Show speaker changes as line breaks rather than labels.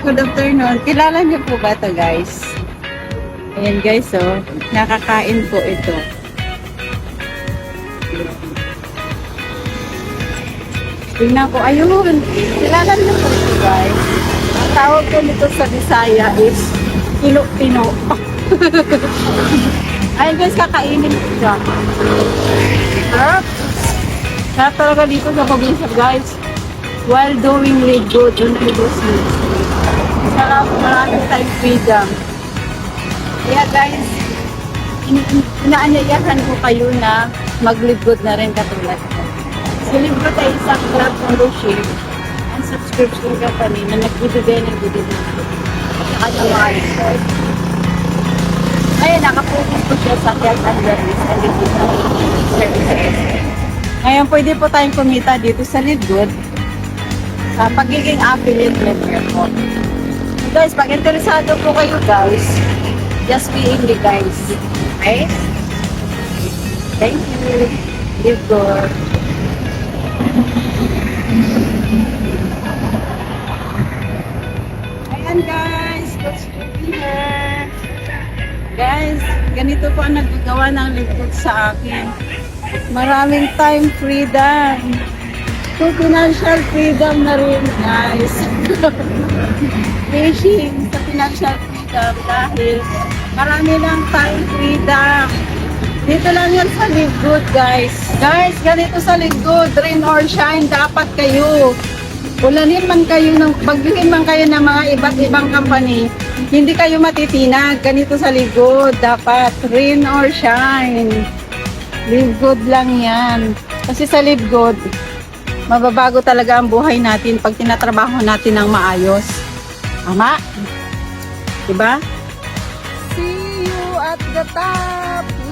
Good afternoon. Kilala niyo po ba ito, guys? Ayan, guys, oh. Nakakain po ito. Tingnan ko. Ayun. Kilala niyo po ito, guys. Ang tawag ko nito sa Bisaya is Pino-Pino. Ayun, guys, kakainin ko siya. Sarap. Sarap talaga dito sa probinsya, guys. While doing really good on the sarap, maraming time freedom. Kaya guys, inaanyayahan ko kayo na mag-live good na rin katulad ko. Si Live Good ay isang club membership and subscription company na nagbibigay ng good at saka ng mga report. Ngayon, nakapokus ko siya sa health and wellness and digital services. Ngayon, pwede po tayong kumita dito sa Live Good sa pagiging affiliate member po. Guys, pag interesado po kayo guys, just PM me guys. Okay? Thank you. Live good. Ayan guys, let's be here. Guys, ganito po ang nagagawa ng Live Good sa akin. Maraming time freedom. So, financial freedom na rin, guys. Fishing sa financial freedom dahil marami lang time freedom. Dito lang yan sa Live Good, guys. Guys, ganito sa Live Good, rain or shine, dapat kayo. Ulanin man kayo, bagyuhin man kayo ng mga iba't ibang company, hindi kayo matitinag. Ganito sa Live Good, dapat rain or shine. Live Good lang yan. Kasi sa Live Good, mababago talaga ang buhay natin pag tinatrabaho natin ng maayos. Tama? Diba? See you at the top!